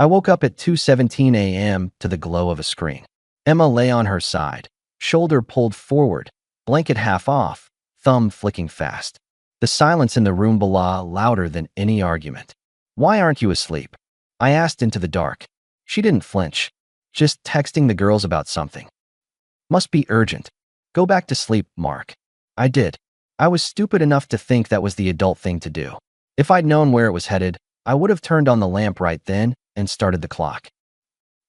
I woke up at 2:17 a.m. to the glow of a screen. Emma lay on her side, shoulder pulled forward, blanket half off, thumb flicking fast. The silence in the room below louder than any argument. "Why aren't you asleep?" I asked into the dark. She didn't flinch. "Just texting the girls about something." "Must be urgent. Go back to sleep, Mark." I did. I was stupid enough to think that was the adult thing to do. If I'd known where it was headed, I would have turned on the lamp right then and started the clock.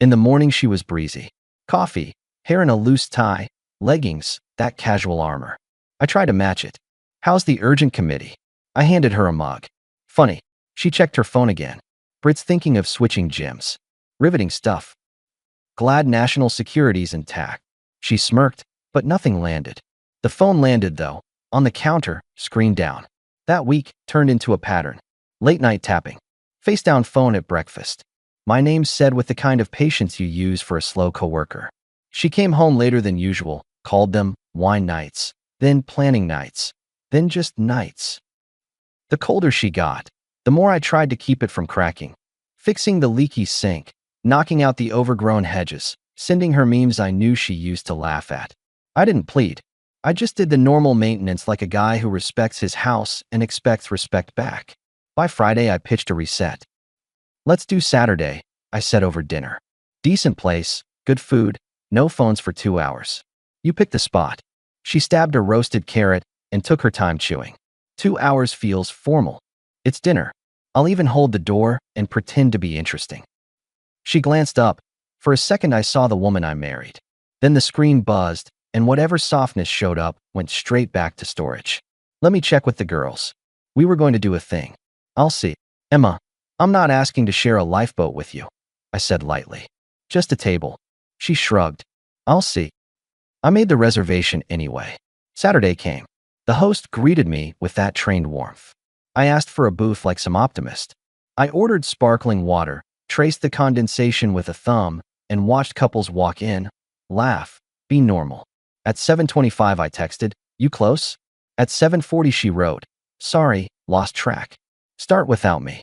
In the morning she was breezy. Coffee, hair in a loose tie, leggings, that casual armor. I tried to match it. "How's the urgent committee?" I handed her a mug. Funny, she checked her phone again. "Brit's thinking of switching gyms." Riveting stuff. "Glad national security's intact." She smirked, but nothing landed. The phone landed, though, on the counter, screen down. That week turned into a pattern. Late-night tapping. Face-down phone at breakfast. My name said with the kind of patience you use for a slow coworker. She came home later than usual, called them wine nights, then planning nights, then just nights. The colder she got, the more I tried to keep it from cracking. Fixing the leaky sink, knocking out the overgrown hedges, sending her memes I knew she used to laugh at. I didn't plead. I just did the normal maintenance like a guy who respects his house and expects respect back. By Friday, I pitched a reset. "Let's do Saturday," I said over dinner. "Decent place, good food, no phones for 2 hours. You pick the spot." She stabbed a roasted carrot and took her time chewing. 2 hours feels formal. It's dinner. I'll even hold the door and pretend to be interesting. She glanced up. For a second, I saw the woman I married. Then the screen buzzed, and whatever softness showed up went straight back to storage. "Let me check with the girls. We were going to do a thing." "I'll see." "Emma, I'm not asking to share a lifeboat with you," I said lightly. "Just a table." She shrugged. "I'll see." I made the reservation anyway. Saturday came. The host greeted me with that trained warmth. I asked for a booth like some optimist. I ordered sparkling water, traced the condensation with a thumb, and watched couples walk in, laugh, be normal. At 7:25 I texted, "You close?" At 7:40 she wrote, "Sorry, lost track. Start without me."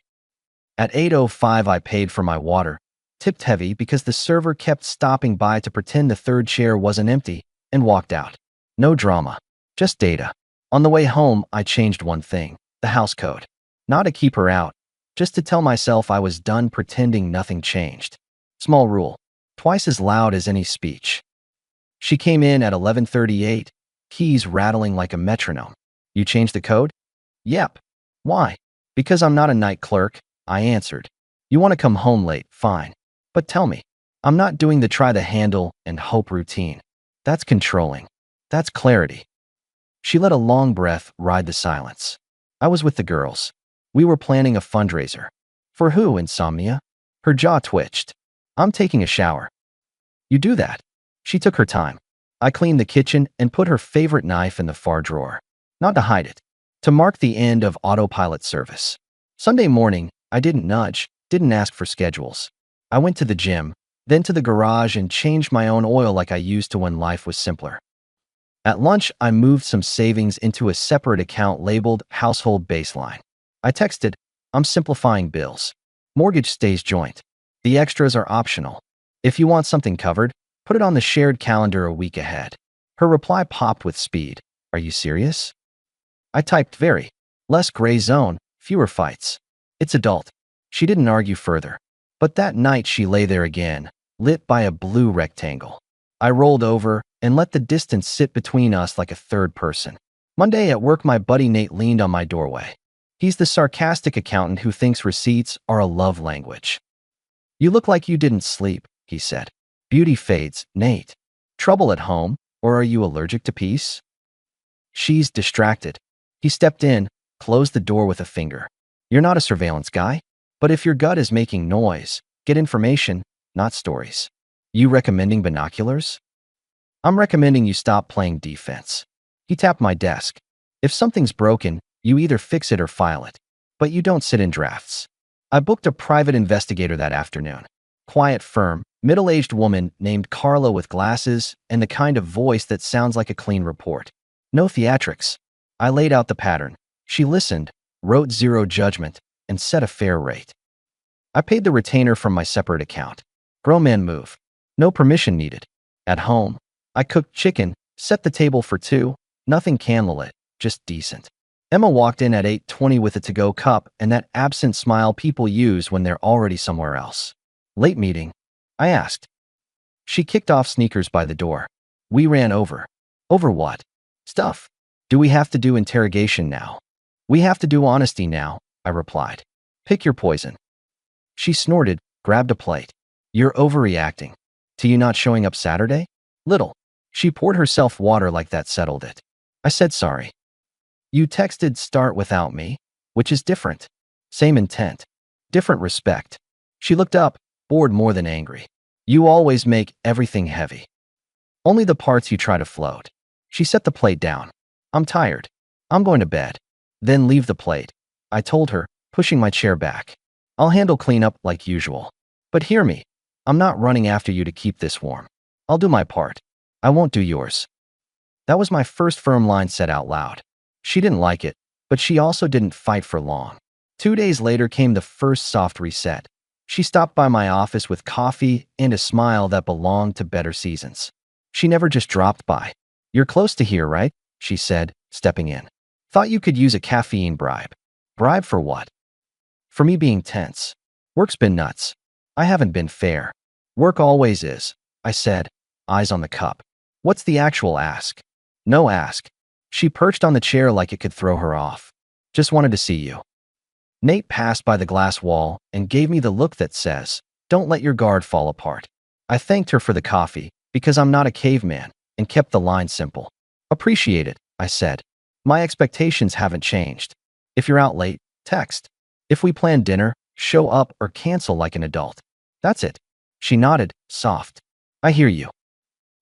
At 8:05 I paid for my water, tipped heavy because the server kept stopping by to pretend the third chair wasn't empty, and walked out. No drama, just data. On the way home, I changed one thing, the house code. Not to keep her out, just to tell myself I was done pretending nothing changed. Small rule, twice as loud as any speech. She came in at 11:38, keys rattling like a metronome. "You changed the code?" "Yep." "Why?" "Because I'm not a night clerk," I answered. "You want to come home late, fine. But tell me, I'm not doing the try the handle and hope routine. That's controlling. That's clarity." She let a long breath ride the silence. I was with the girls. We were planning a fundraiser. "For who, insomnia?" Her jaw twitched. "I'm taking a shower." "You do that." She took her time. I cleaned the kitchen and put her favorite knife in the far drawer. Not to hide it. To mark the end of autopilot service. Sunday morning, I didn't nudge, didn't ask for schedules. I went to the gym, then to the garage and changed my own oil like I used to when life was simpler. At lunch, I moved some savings into a separate account labeled Household Baseline. I texted, "I'm simplifying bills. Mortgage stays joint. The extras are optional. If you want something covered, put it on the shared calendar a week ahead." Her reply popped with speed. "Are you serious?" I typed very. Less gray zone, fewer fights. It's adult. She didn't argue further. But that night she lay there again, lit by a blue rectangle. I rolled over and let the distance sit between us like a third person. Monday at work, my buddy Nate leaned on my doorway. He's the sarcastic accountant who thinks receipts are a love language. "You look like you didn't sleep," he said. "Beauty fades, Nate. Trouble at home, or are you allergic to peace?" "She's distracted." He stepped in, closed the door with a finger. "You're not a surveillance guy, but if your gut is making noise, get information, not stories." "You recommending binoculars?" "I'm recommending you stop playing defense." He tapped my desk. "If something's broken, you either fix it or file it. But you don't sit in drafts." I booked a private investigator that afternoon. Quiet, firm, middle-aged woman named Carla with glasses and the kind of voice that sounds like a clean report. No theatrics. I laid out the pattern. She listened, wrote zero judgment, and set a fair rate. I paid the retainer from my separate account. Grown man move. No permission needed. At home, I cooked chicken, set the table for two, nothing candlelit, just decent. Emma walked in at 8:20 with a to-go cup and that absent smile people use when they're already somewhere else. Late meeting? I asked. She kicked off sneakers by the door. We ran over. Over what? Stuff. Do we have to do interrogation now? We have to do honesty now, I replied. Pick your poison. She snorted, grabbed a plate. You're overreacting. To you not showing up Saturday? Little. She poured herself water like that settled it. I said sorry. You texted start without me, which is different. Same intent. Different respect. She looked up, bored more than angry. You always make everything heavy. Only the parts you try to float. She set the plate down. I'm tired. I'm going to bed. Then leave the plate, I told her, pushing my chair back. I'll handle cleanup like usual. But hear me. I'm not running after you to keep this warm. I'll do my part. I won't do yours. That was my first firm line said out loud. She didn't like it, but she also didn't fight for long. 2 days later came the first soft reset. She stopped by my office with coffee and a smile that belonged to better seasons. She never just dropped by. You're close to here, right? She said, stepping in. Thought you could use a caffeine bribe. Bribe for what? For me being tense. Work's been nuts. I haven't been fair. Work always is, I said, eyes on the cup. What's the actual ask? No ask. She perched on the chair like it could throw her off. Just wanted to see you. Nate passed by the glass wall and gave me the look that says, don't let your guard fall apart. I thanked her for the coffee, because I'm not a caveman, and kept the line simple. Appreciate it, I said. My expectations haven't changed. If you're out late, text. If we plan dinner, show up or cancel like an adult. That's it. She nodded, soft. I hear you.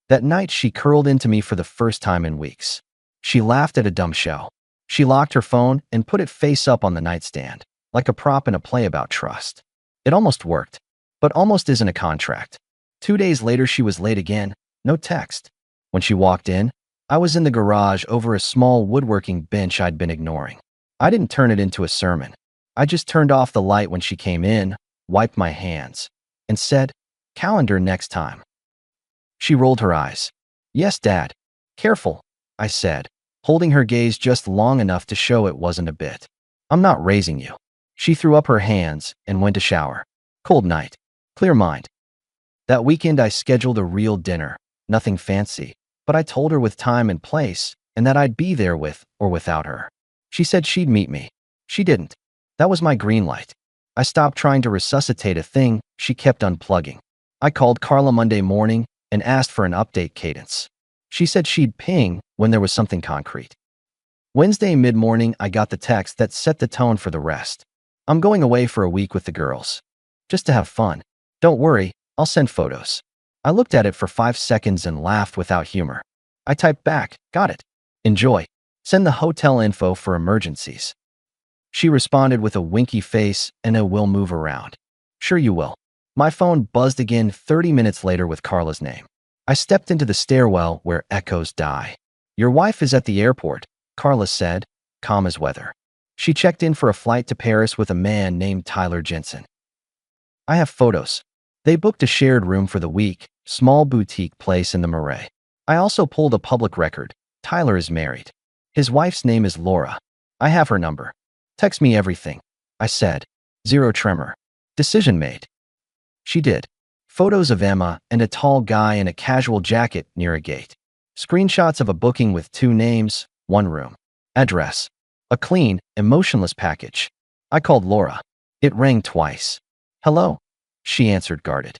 That night she curled into me for the first time in weeks. She laughed at a dumb show. She locked her phone and put it face up on the nightstand, like a prop in a play about trust. It almost worked, but almost isn't a contract. 2 days later she was late again, no text. When she walked in, I was in the garage over a small woodworking bench I'd been ignoring. I didn't turn it into a sermon. I just turned off the light when she came in, wiped my hands, and said, calendar next time. She rolled her eyes. Yes, Dad. Careful, I said, holding her gaze just long enough to show it wasn't a bit. I'm not raising you. She threw up her hands and went to shower. Cold night. Clear mind. That weekend I scheduled a real dinner, nothing fancy, but I told her with time and place and that I'd be there with or without her. She said she'd meet me. She didn't. That was my green light. I stopped trying to resuscitate a thing she kept unplugging. I called Carla Monday morning and asked for an update cadence. She said she'd ping when there was something concrete. Wednesday mid-morning, I got the text that set the tone for the rest. I'm going away for a week with the girls. Just to have fun. Don't worry, I'll send photos. I looked at it for 5 seconds and laughed without humor. I typed back, got it. Enjoy. Send the hotel info for emergencies. She responded with a winky face and a will move around. Sure you will. My phone buzzed again 30 minutes later with Carla's name. I stepped into the stairwell where echoes die. Your wife is at the airport, Carla said, calm as weather. She checked in for a flight to Paris with a man named Tyler Jensen. I have photos. They booked a shared room for the week, small boutique place in the Marais. I also pulled a public record. Tyler is married. His wife's name is Laura. I have her number. Text me everything, I said. Zero tremor. Decision made. She did. Photos of Emma and a tall guy in a casual jacket near a gate. Screenshots of a booking with 2 names, 1 room. Address. A clean, emotionless package. I called Laura. It rang twice. Hello? She answered guarded.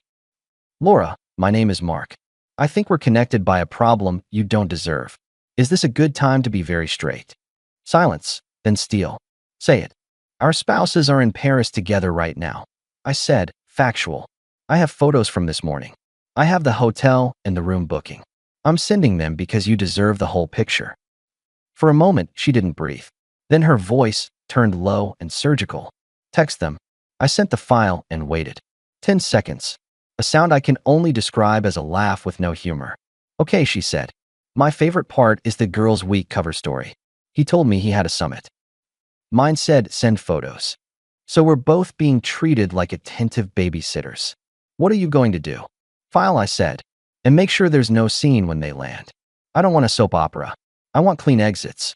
Laura, my name is Mark. I think we're connected by a problem you don't deserve. Is this a good time to be very straight? Silence, then steel. Say it. Our spouses are in Paris together right now. I said, factual. I have photos from this morning. I have the hotel and the room booking. I'm sending them because you deserve the whole picture. For a moment, she didn't breathe. Then her voice turned low and surgical. Text them. I sent the file and waited. 10 seconds. A sound I can only describe as a laugh with no humor. Okay, she said. My favorite part is the Girls' Week cover story. He told me he had a summit. Mine said, send photos. So we're both being treated like attentive babysitters. What are you going to do? File, I said, and make sure there's no scene when they land. I don't want a soap opera. I want clean exits.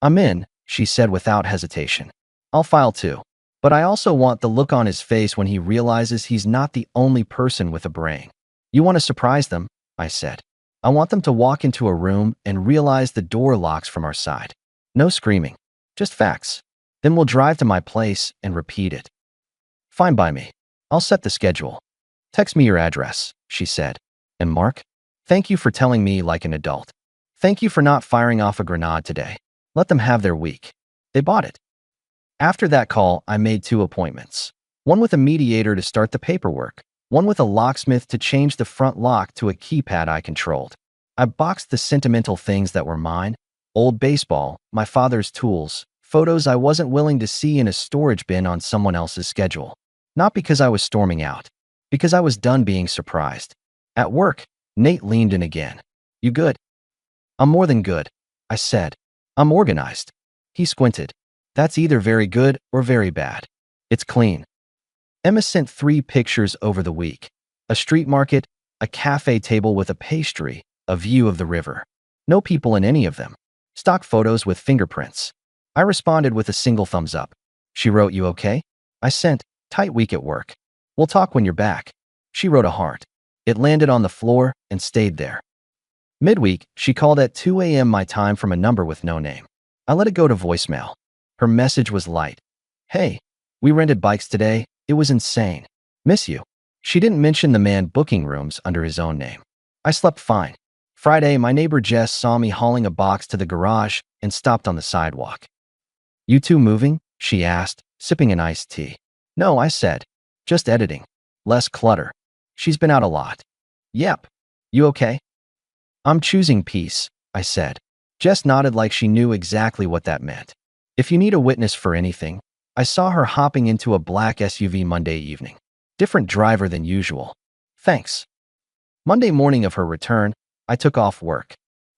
I'm in, she said without hesitation. I'll file too. But I also want the look on his face when he realizes he's not the only person with a brain. You want to surprise them, I said. I want them to walk into a room and realize the door locks from our side. No screaming, just facts. Then we'll drive to my place and repeat it. Fine by me. I'll set the schedule. Text me your address, she said. And Mark, thank you for telling me like an adult. Thank you for not firing off a grenade today. Let them have their week. They bought it. After that call, I made 2 appointments. One with a mediator to start the paperwork, one with a locksmith to change the front lock to a keypad I controlled. I boxed the sentimental things that were mine, old baseball, my father's tools, photos I wasn't willing to see in a storage bin on someone else's schedule. Not because I was storming out, because I was done being surprised. At work, Nate leaned in again. You good? I'm more than good, I said. I'm organized. He squinted. That's either very good or very bad. It's clean. Emma sent 3 pictures over the week. A street market, a cafe table with a pastry, a view of the river. No people in any of them. Stock photos with fingerprints. I responded with a single thumbs up. She wrote, you okay? I sent, tight week at work. We'll talk when you're back. She wrote a heart. It landed on the floor and stayed there. Midweek, she called at 2 a.m. my time from a number with no name. I let it go to voicemail. Her message was light. Hey, we rented bikes today. It was insane. Miss you. She didn't mention the man booking rooms under his own name. I slept fine. Friday, my neighbor Jess saw me hauling a box to the garage and stopped on the sidewalk. You two moving? She asked, sipping an iced tea. No, I said. Just editing. Less clutter. She's been out a lot. Yep. You okay? I'm choosing peace, I said. Jess nodded like she knew exactly what that meant. If you need a witness for anything, I saw her hopping into a black SUV Monday evening. Different driver than usual. Thanks. Monday morning of her return, I took off work.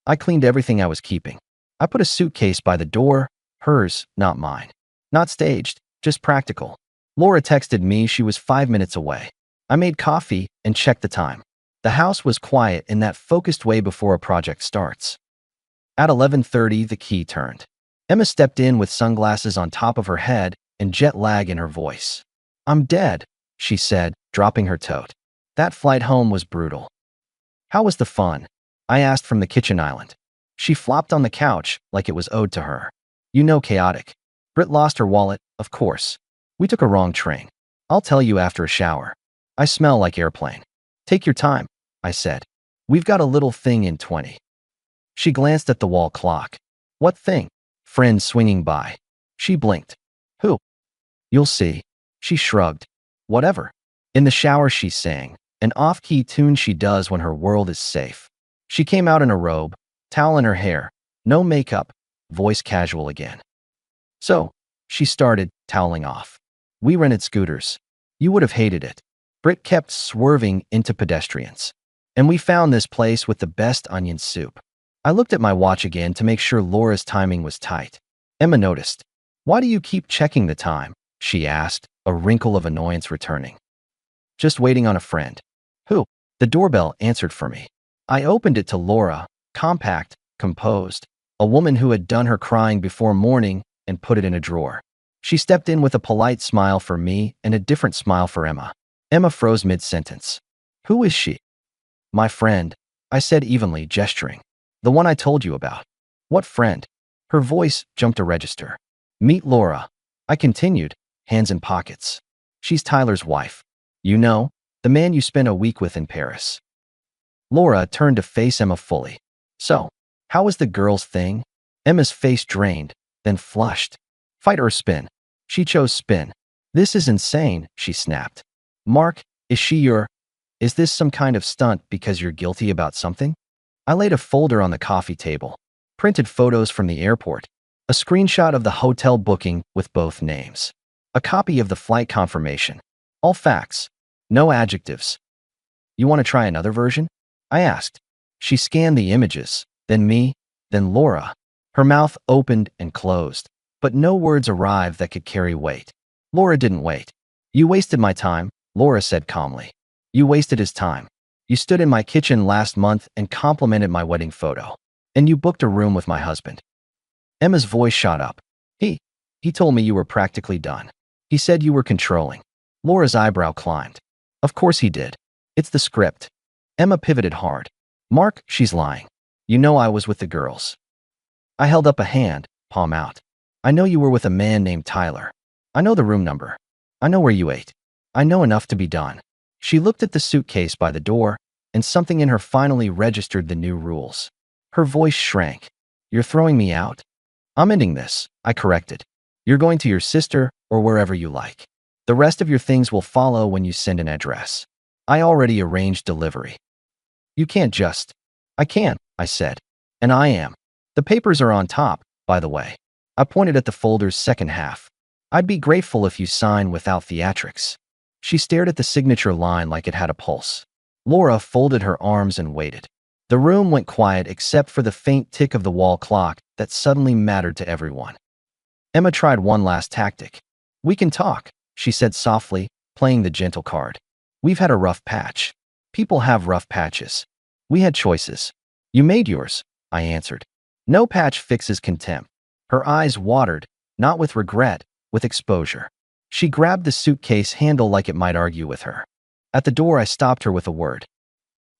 I cleaned everything I was keeping. I put a suitcase by the door, hers, not mine. Not staged, just practical. Laura texted me she was 5 minutes away. I made coffee and checked the time. The house was quiet in that focused way before a project starts. At 11:30, the key turned. Emma stepped in with sunglasses on top of her head and jet lag in her voice. I'm dead, she said, dropping her tote. That flight home was brutal. How was the fun? I asked from the kitchen island. She flopped on the couch like it was owed to her. You know, chaotic. Britt lost her wallet, of course. We took a wrong train. I'll tell you after a shower. I smell like airplane. Take your time, I said. We've got a little thing in 20. She glanced at the wall clock. What thing? Friend swinging by. She blinked. Who? You'll see. She shrugged. Whatever. In the shower, she sang, an off-key tune she does when her world is safe. She came out in a robe, towel in her hair, no makeup, voice casual again. So, she started, toweling off. We rented scooters. You would have hated it. Britt kept swerving into pedestrians. And we found this place with the best onion soup. I looked at my watch again to make sure Laura's timing was tight. Emma noticed. Why do you keep checking the time? She asked, a wrinkle of annoyance returning. Just waiting on a friend. Who? The doorbell answered for me. I opened it to Laura, compact, composed, a woman who had done her crying before morning and put it in a drawer. She stepped in with a polite smile for me and a different smile for Emma. Emma froze mid-sentence. Who is she? My friend, I said evenly, gesturing. The one I told you about. What friend? Her voice jumped a register. Meet Laura. I continued, hands in pockets. She's Tyler's wife. You know, the man you spent a week with in Paris. Laura turned to face Emma fully. So, how was the girl's thing? Emma's face drained, then flushed. Fight or spin? She chose spin. This is insane, she snapped. Mark, is she your... Is this some kind of stunt because you're guilty about something? I laid a folder on the coffee table, printed photos from the airport, a screenshot of the hotel booking with both names, a copy of the flight confirmation, all facts, no adjectives. You want to try another version? I asked. She scanned the images, then me, then Laura. Her mouth opened and closed, but no words arrived that could carry weight. Laura didn't wait. You wasted my time, Laura said calmly. You wasted his time. You stood in my kitchen last month and complimented my wedding photo. And you booked a room with my husband. Emma's voice shot up. He told me you were practically done. He said you were controlling. Laura's eyebrow climbed. Of course he did. It's the script. Emma pivoted hard. Mark, she's lying. You know I was with the girls. I held up a hand, palm out. I know you were with a man named Tyler. I know the room number. I know where you ate. I know enough to be done. She looked at the suitcase by the door, and something in her finally registered the new rules. Her voice shrank. You're throwing me out? I'm ending this, I corrected. You're going to your sister or wherever you like. The rest of your things will follow when you send an address. I already arranged delivery. You can't just. I can, I said. And I am. The papers are on top, by the way. I pointed at the folder's second half. I'd be grateful if you sign without theatrics. She stared at the signature line like it had a pulse. Laura folded her arms and waited. The room went quiet except for the faint tick of the wall clock that suddenly mattered to everyone. Emma tried one last tactic. We can talk, she said softly, playing the gentle card. We've had a rough patch. People have rough patches. We had choices. You made yours, I answered. No patch fixes contempt. Her eyes watered, not with regret, with exposure. She grabbed the suitcase handle like it might argue with her. At the door, I stopped her with a word.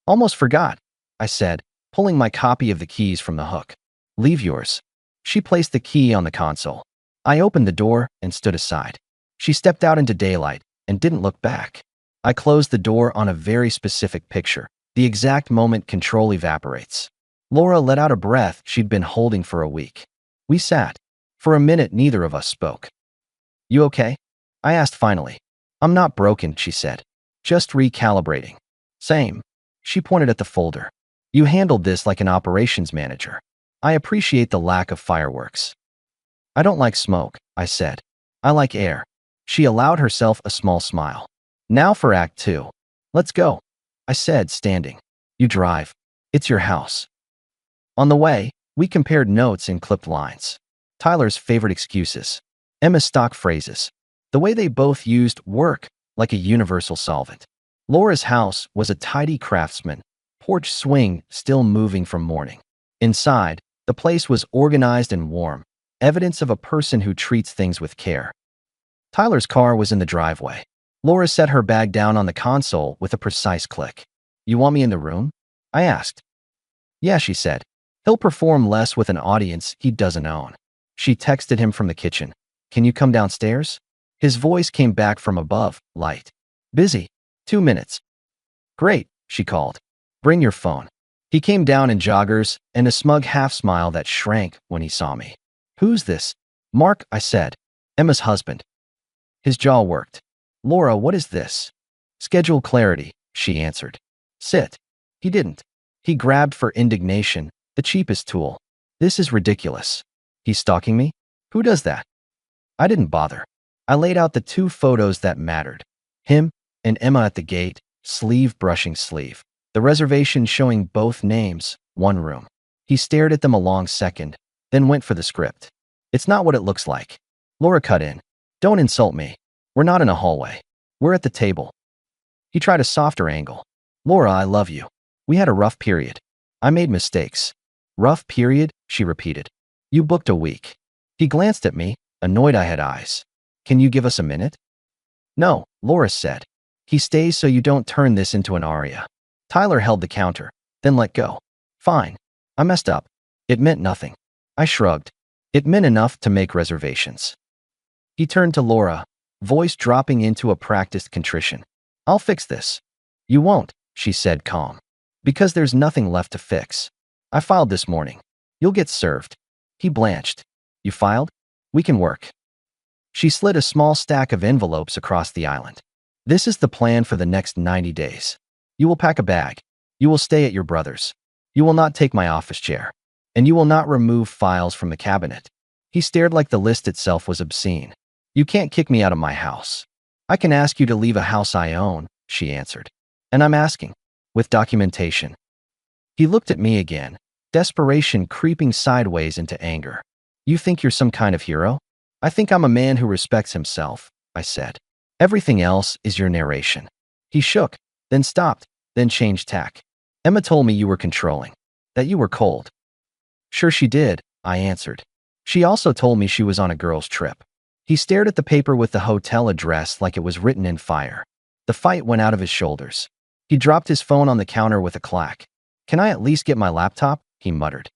Almost forgot, I said, pulling my copy of the keys from the hook. Leave yours. She placed the key on the console. I opened the door and stood aside. She stepped out into daylight and didn't look back. I closed the door on a very specific picture, the exact moment control evaporates. Laura let out a breath she'd been holding for a week. We sat. For a minute, neither of us spoke. You okay? I asked finally. I'm not broken, she said. Just recalibrating. Same. She pointed at the folder. You handled this like an operations manager. I appreciate the lack of fireworks. I don't like smoke, I said. I like air. She allowed herself a small smile. Now for Act 2. Let's go, I said, standing. You drive. It's your house. On the way, we compared notes and clipped lines. Tyler's favorite excuses. Emma's stock phrases. The way they both used work like a universal solvent. Laura's house was a tidy craftsman, porch swing still moving from morning. Inside, the place was organized and warm, evidence of a person who treats things with care. Tyler's car was in the driveway. Laura set her bag down on the console with a precise click. You want me in the room? I asked. Yeah, she said. He'll perform less with an audience he doesn't own. She texted him from the kitchen. Can you come downstairs? His voice came back from above, light. Busy. 2 minutes. Great, she called. Bring your phone. He came down in joggers and a smug half-smile that shrank when he saw me. Who's this? Mark, I said. Emma's husband. His jaw worked. Laura, what is this? Schedule clarity, she answered. Sit. He didn't. He grabbed for indignation, the cheapest tool. This is ridiculous. He's stalking me? Who does that? I didn't bother. I laid out the 2 photos that mattered. Him and Emma at the gate, sleeve brushing sleeve. The reservation showing both names, one room. He stared at them a long second, then went for the script. It's not what it looks like. Laura cut in. Don't insult me. We're not in a hallway. We're at the table. He tried a softer angle. Laura, I love you. We had a rough period. I made mistakes. Rough period, she repeated. You booked a week. He glanced at me, annoyed I had eyes. Can you give us a minute? No, Laura said. He stays so you don't turn this into an aria. Tyler held the counter, then let go. Fine. I messed up. It meant nothing. I shrugged. It meant enough to make reservations. He turned to Laura, voice dropping into a practiced contrition. I'll fix this. You won't, she said calm. Because there's nothing left to fix. I filed this morning. You'll get served. He blanched. You filed? We can work. She slid a small stack of envelopes across the island. This is the plan for the next 90 days. You will pack a bag. You will stay at your brother's. You will not take my office chair. And you will not remove files from the cabinet. He stared like the list itself was obscene. You can't kick me out of my house. I can ask you to leave a house I own, she answered. And I'm asking. With documentation. He looked at me again, desperation creeping sideways into anger. You think you're some kind of hero? I think I'm a man who respects himself, I said. Everything else is your narration. He shook, then stopped, then changed tack. Emma told me you were controlling, that you were cold. Sure she did, I answered. She also told me she was on a girl's trip. He stared at the paper with the hotel address like it was written in fire. The fight went out of his shoulders. He dropped his phone on the counter with a clack. Can I at least get my laptop? He muttered.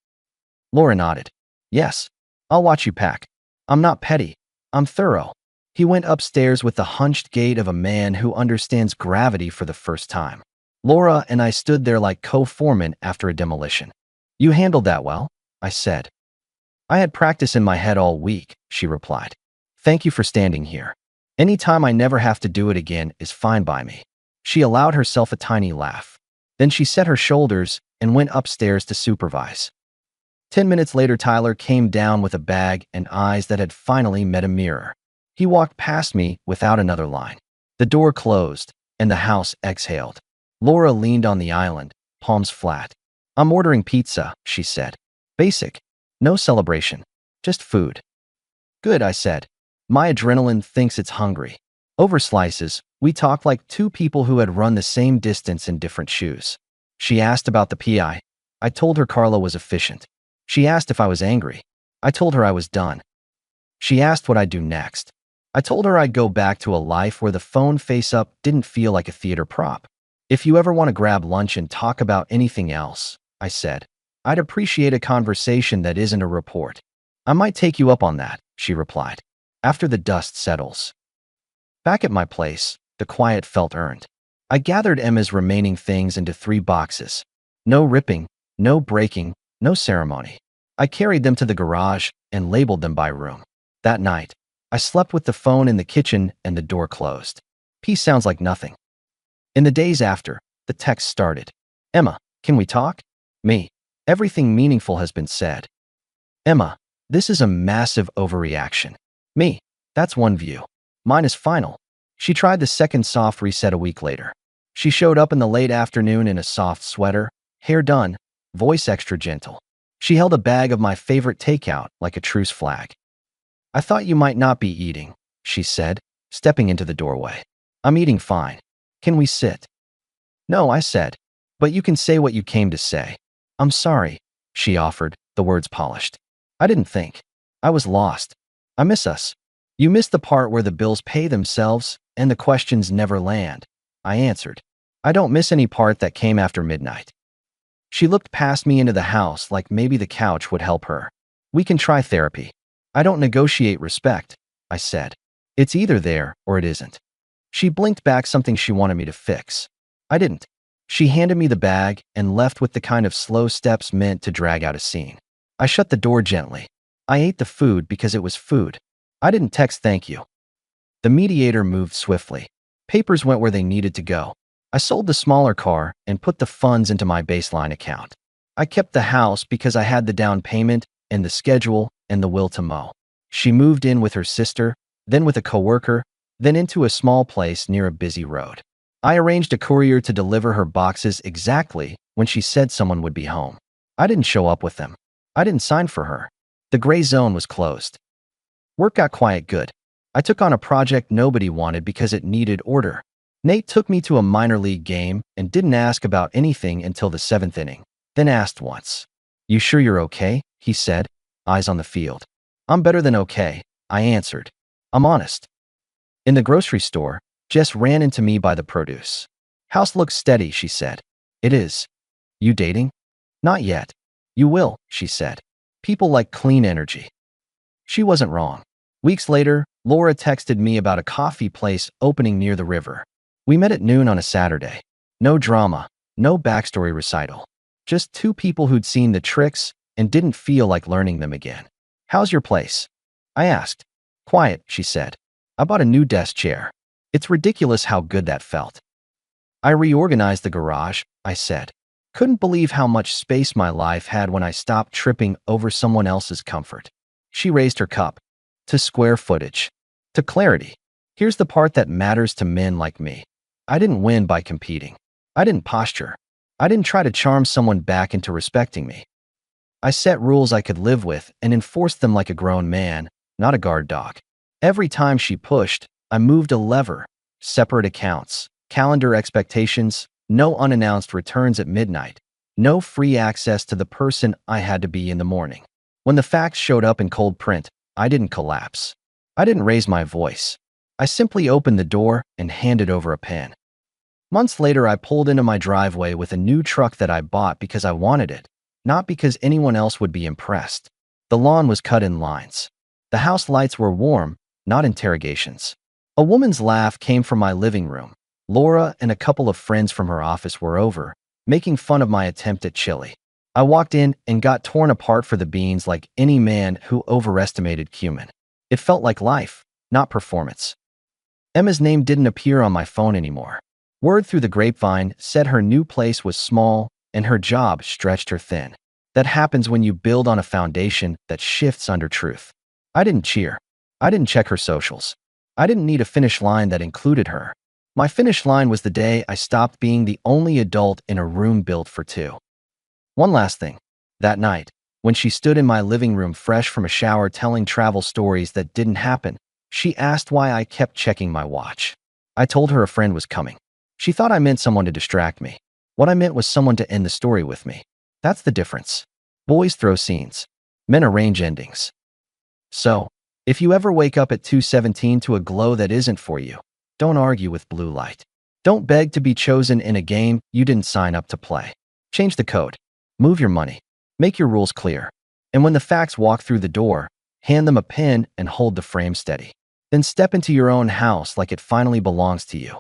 Laura nodded. Yes. I'll watch you pack. I'm not petty. I'm thorough. He went upstairs with the hunched gait of a man who understands gravity for the first time. Laura and I stood there like co-foremen after a demolition. You handled that well, I said. I had practice in my head all week, she replied. Thank you for standing here. Any time I never have to do it again is fine by me. She allowed herself a tiny laugh. Then she set her shoulders and went upstairs to supervise. 10 minutes later, Tyler came down with a bag and eyes that had finally met a mirror. He walked past me without another line. The door closed, and the house exhaled. Laura leaned on the island, palms flat. I'm ordering pizza, she said. Basic. No celebration. Just food. Good, I said. My adrenaline thinks it's hungry. Over slices, we talked like two people who had run the same distance in different shoes. She asked about the PI. I told her Carla was efficient. She asked if I was angry. I told her I was done. She asked what I'd do next. I told her I'd go back to a life where the phone face-up didn't feel like a theater prop. If you ever want to grab lunch and talk about anything else, I said, I'd appreciate a conversation that isn't a report. I might take you up on that, she replied, after the dust settles. Back at my place, the quiet felt earned. I gathered Emma's remaining things into 3 boxes. No ripping, no breaking, no ceremony. I carried them to the garage and labeled them by room. That night, I slept with the phone in the kitchen and the door closed. Peace sounds like nothing. In the days after, the text started. Emma, can we talk? Me. Everything meaningful has been said. Emma, this is a massive overreaction. Me. That's one view. Mine is final. She tried the second soft reset a week later. She showed up in the late afternoon in a soft sweater, hair done, voice extra gentle. She held a bag of my favorite takeout like a truce flag. I thought you might not be eating, she said, stepping into the doorway. I'm eating fine. Can we sit? No, I said, but you can say what you came to say. I'm sorry, she offered, the words polished. I didn't think. I was lost. I miss us. You missed the part where the bills pay themselves and the questions never land, I answered. I don't miss any part that came after midnight. She looked past me into the house like maybe the couch would help her. We can try therapy. I don't negotiate respect, I said. It's either there or it isn't. She blinked back something she wanted me to fix. I didn't. She handed me the bag and left with the kind of slow steps meant to drag out a scene. I shut the door gently. I ate the food because it was food. I didn't text thank you. The mediator moved swiftly. Papers went where they needed to go. I sold the smaller car and put the funds into my baseline account. I kept the house because I had the down payment and the schedule and the will to mow. She moved in with her sister, then with a coworker, then into a small place near a busy road. I arranged a courier to deliver her boxes exactly when she said someone would be home. I didn't show up with them. I didn't sign for her. The gray zone was closed. Work got quiet good. I took on a project nobody wanted because it needed order. Nate took me to a minor league game and didn't ask about anything until the 7th inning, then asked once. You sure you're okay? He said, eyes on the field. I'm better than okay, I answered. I'm honest. In the grocery store, Jess ran into me by the produce. House looks steady, she said. It is. You dating? Not yet. You will, she said. People like clean energy. She wasn't wrong. Weeks later, Laura texted me about a coffee place opening near the river. We met at noon on a Saturday. No drama, no backstory recital. Just 2 people who'd seen the tricks and didn't feel like learning them again. How's your place? I asked. Quiet, she said. I bought a new desk chair. It's ridiculous how good that felt. I reorganized the garage, I said. Couldn't believe how much space my life had when I stopped tripping over someone else's comfort. She raised her cup. To square footage. To clarity. Here's the part that matters to men like me. I didn't win by competing. I didn't posture. I didn't try to charm someone back into respecting me. I set rules I could live with and enforced them like a grown man, not a guard dog. Every time she pushed, I moved a lever, separate accounts, calendar expectations, no unannounced returns at midnight, no free access to the person I had to be in the morning. When the facts showed up in cold print, I didn't collapse. I didn't raise my voice. I simply opened the door and handed over a pen. Months later, I pulled into my driveway with a new truck that I bought because I wanted it, not because anyone else would be impressed. The lawn was cut in lines. The house lights were warm, not interrogations. A woman's laugh came from my living room. Laura and a couple of friends from her office were over, making fun of my attempt at chili. I walked in and got torn apart for the beans like any man who overestimated cumin. It felt like life, not performance. Emma's name didn't appear on my phone anymore. Word through the grapevine said her new place was small and her job stretched her thin. That happens when you build on a foundation that shifts under truth. I didn't cheer. I didn't check her socials. I didn't need a finish line that included her. My finish line was the day I stopped being the only adult in a room built for two. One last thing. That night, when she stood in my living room fresh from a shower telling travel stories that didn't happen, she asked why I kept checking my watch. I told her a friend was coming. She thought I meant someone to distract me. What I meant was someone to end the story with me. That's the difference. Boys throw scenes. Men arrange endings. So, if you ever wake up at 2:17 to a glow that isn't for you, don't argue with blue light. Don't beg to be chosen in a game you didn't sign up to play. Change the code. Move your money. Make your rules clear. And when the facts walk through the door, hand them a pen and hold the frame steady. Then step into your own house like it finally belongs to you.